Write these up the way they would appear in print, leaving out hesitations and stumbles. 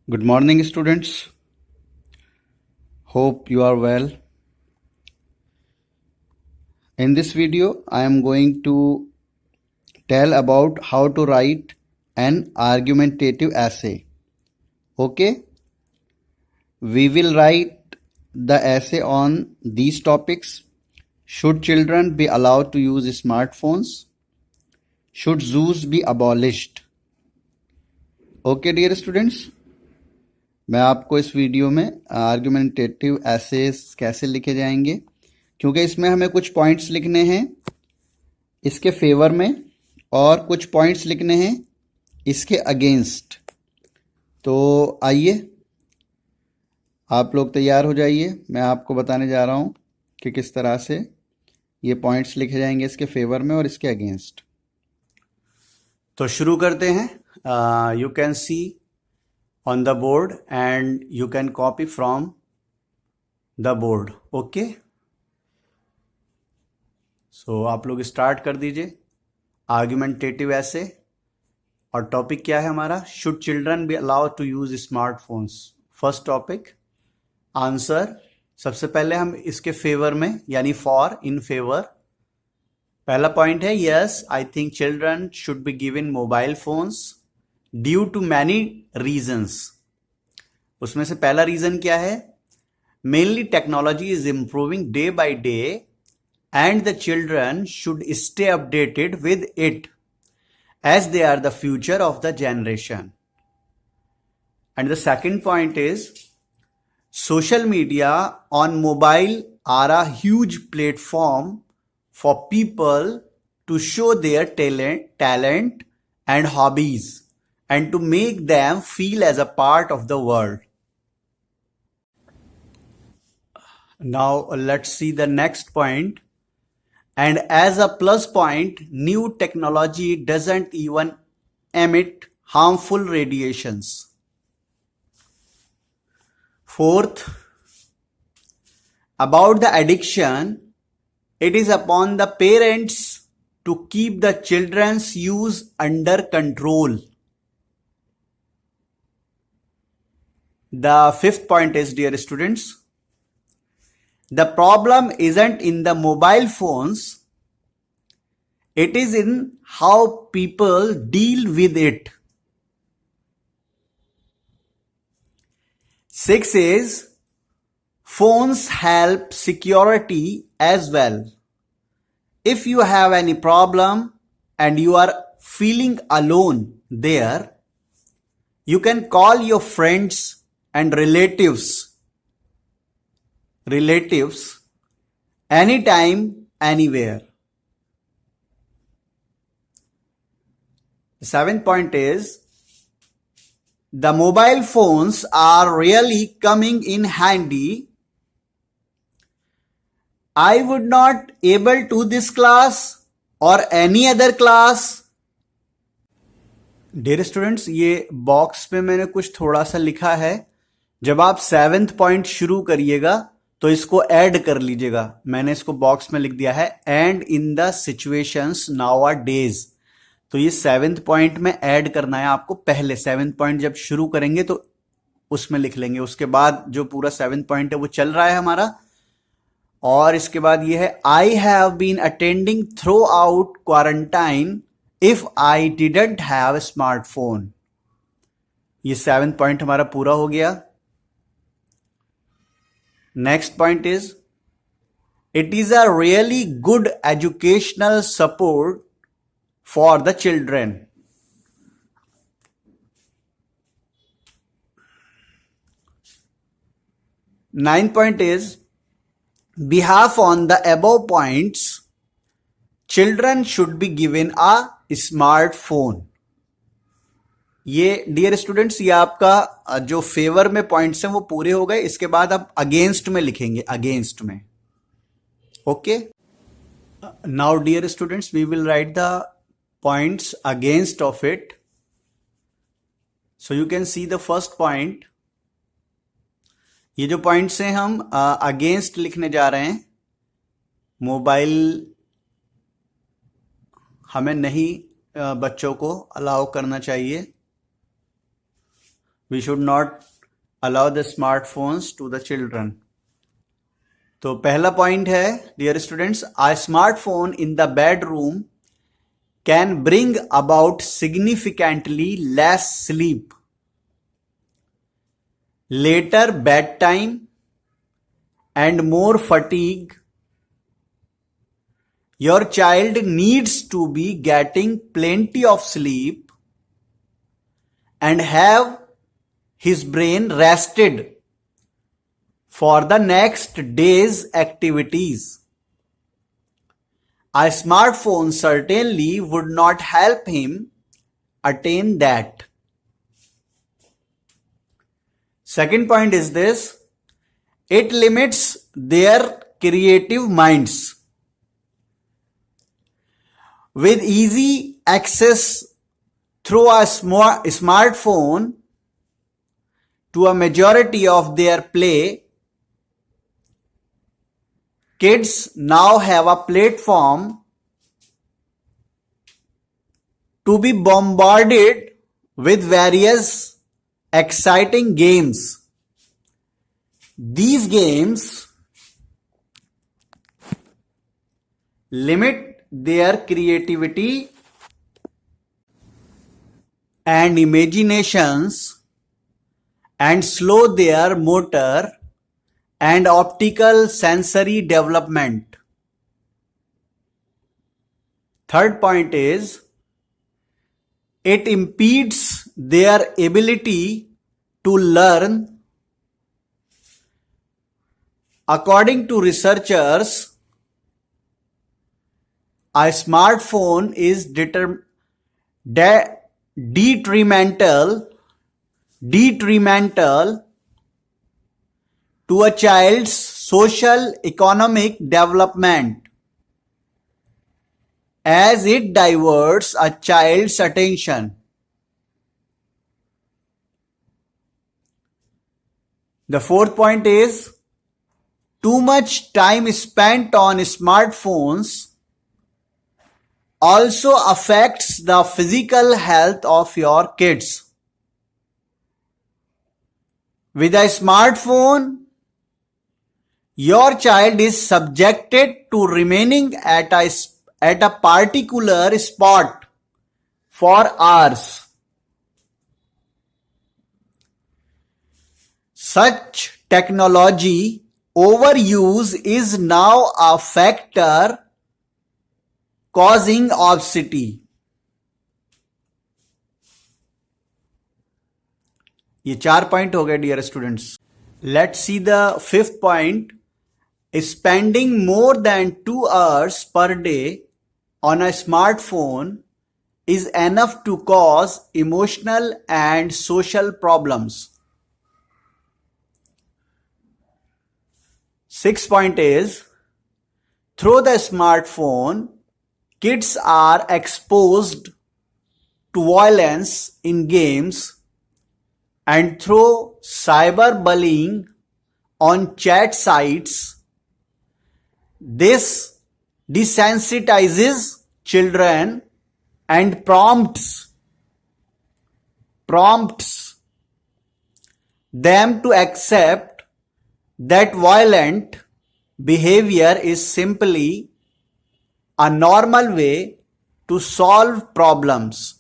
Good morning, students. Hope you are well. In this video, I am going to tell about how to write an argumentative essay. Okay? We will write the essay on these topics. Should children be allowed to use smartphones? Should zoos be abolished? Okay, dear students. मैं आपको इस video में argumentative assess कैसे लिखे जाएंगे, क्योंकि इसमें हमें कुछ पॉइंट्स लिखने हैं इसके फेवर में और कुछ पॉइंट्स लिखने हैं इसके अगेंस्ट। तो आइए आप लोग तैयार हो जाइए, मैं आपको बताने जा रहा हूँ कि किस तरह से ये पॉइंट्स लिखे जाएंगे इसके फेवर में और इसके अगेंस्ट। तो शुरू करते हैं। You can see on the board and you can copy from the board. Okay, so आप लोग स्टार्ट कर दीजिए आर्ग्यूमेंटेटिव ऐसे। और टॉपिक क्या है हमारा? Should children be allowed to use smartphones. First topic answer. सबसे पहले हम इसके फेवर में यानी फॉर, इन फेवर, पहला पॉइंट है yes I think children should be given mobile phones due to many reasons. उसमें से पहला रीजन क्या है? Mainly technology is improving day by day and the children should stay updated with it as they are the future of the generation. And the second point is social media on mobile are a huge platform for people to show their talent and hobbies and to make them feel as a part of the world. Now let's see the next point. And as a plus point, new technology doesn't even emit harmful radiations. Fourth, about the addiction, it is upon the parents to keep the children's use under control. The fifth point is, dear students, the problem isn't in the mobile phones, it is in how people deal with it. Six is, phones help security as well. If you have any problem and you are feeling alone there, you can call your friends and relatives anytime, anywhere. The seventh point is, the mobile phones are really coming in handy. I would not able to this class or any other class. Dear students, ये box पे मैंने कुछ थोड़ा सा लिखा है। जब आप 7th पॉइंट शुरू करिएगा तो इसको ऐड कर लीजिएगा। मैंने इसको बॉक्स में लिख दिया है and in the situations nowadays. तो ये 7th पॉइंट में ऐड करना है आपको। पहले 7th पॉइंट जब शुरू करेंगे तो उसमें लिख लेंगे। उसके बाद जो पूरा 7th पॉइंट है वो चल रहा है हमारा। और इसके बाद ये है, I have been attending throughout quarantine if I didn't have smartphone. ये 7th पॉइंट हमारा पूरा हो गया। Next point is, it is a really good educational support for the children. Ninth point is, behalf on the above points, children should be given a smartphone. ये dear students, ये आपका जो favour में points हैं वो पूरे हो गए। इसके बाद आप अगेंस्ट में लिखेंगे, अगेंस्ट में। Okay, now dear students, we will write the points against of it. So you can see the first point. ये जो पॉइंट्स हैं हम अगेंस्ट लिखने जा रहे हैं। मोबाइल हमें नहीं बच्चों को अलाउ करना चाहिए। We should not allow the smartphones to the children. तो पहला पॉइंट है dear students, a smartphone in the bedroom can bring about significantly less sleep, later bedtime, and more fatigue. Your child needs to be getting plenty of sleep and have his brain rested for the next day's activities. A smartphone certainly would not help him attain that. Second point is this: it limits their creative minds. With easy access through a smartphone to a majority of their play, kids now have a platform to be bombarded with various exciting games. These games limit their creativity and imaginations and slow their motor and optical sensory development. Third point is, it impedes their ability to learn. According to researchers, a smartphone is detrimental to a child's social economic development, as it diverts a child's attention. The fourth point is, too much time spent on smartphones also affects the physical health of your kids. With a smartphone, your child is subjected to remaining at a particular spot for hours. Such technology overuse is now a factor causing obesity. ये 4 point हो गए dear students. Let's see the fifth point. Spending more than 2 hours per day on a smartphone is enough to cause emotional and social problems. Sixth point is, through the smartphone, kids are exposed to violence in games and through cyberbullying on chat sites. This desensitizes children and prompts them to accept that violent behavior is simply a normal way to solve problems.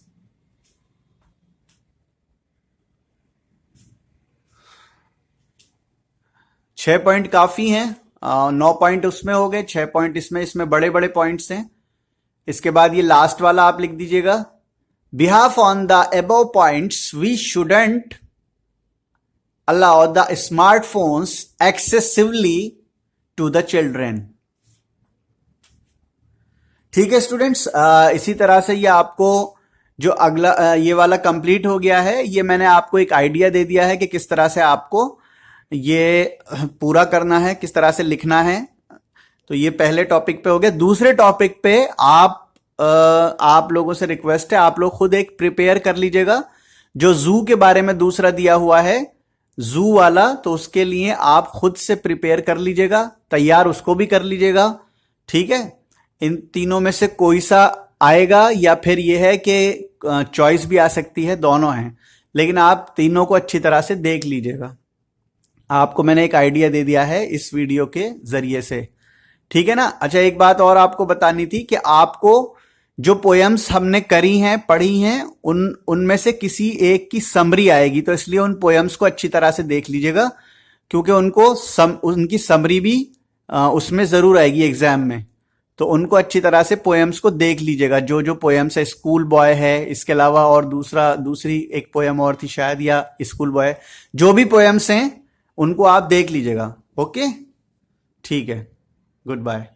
छह point काफी हैं. 9 point उसमें हो गए, 6 point इसमें बड़े बड़े points हैं. इसके बाद ये लास्ट वाला आप लिख दीजिएगा. Behalf on the above points we shouldn't allow the smartphones excessively to the children. ठीक है स्टूडेंट्स, इसी तरह से ये आपको जो अगला ये वाला कंप्लीट हो गया है. ये मैंने आपको एक आइडिया दे दिया है कि किस तरह से आपको ये पूरा करना है, किस तरह से लिखना है. तो ये पहले टॉपिक पे हो गया. दूसरे टॉपिक पे आप लोगों से रिक्वेस्ट है, आप लोग खुद एक प्रिपेयर कर लीजिएगा. जो जू के बारे में दूसरा दिया हुआ है, जू वाला, तो उसके लिए आप खुद से प्रिपेयर कर लीजिएगा, तैयार उसको भी कर लीजिएगा. ठीक है, इन तीनों में से कोई सा आएगा, या फिर ये है कि चॉइस भी आ सकती है, दोनों हैं. लेकिन आप तीनों को अच्छी तरह से देख लीजिएगा। आपको मैंने एक आइडिया दे दिया है इस वीडियो के जरिए से, ठीक है ना। अच्छा, एक बात और आपको बतानी थी कि आपको जो पोएम्स हमने करी हैं, पढ़ी हैं, उनमें से किसी एक की समरी आएगी, तो इसलिए उन पोएम्स को अच्छी तरह से देख लीजिएगा, क्योंकि उनकी समरी भी उसमें जरूर आएगी एग्जाम में। तो उनको अच्छी तरह से पोएम्स को देख लीजिएगा, जो जो पोएम्स है। स्कूल बॉय है, इसके अलावा और दूसरी एक पोएम और थी शायद, या स्कूल बॉय, जो भी पोएम्स हैं उनको आप देख लीजिएगा। ओके, ठीक है, गुड बाय।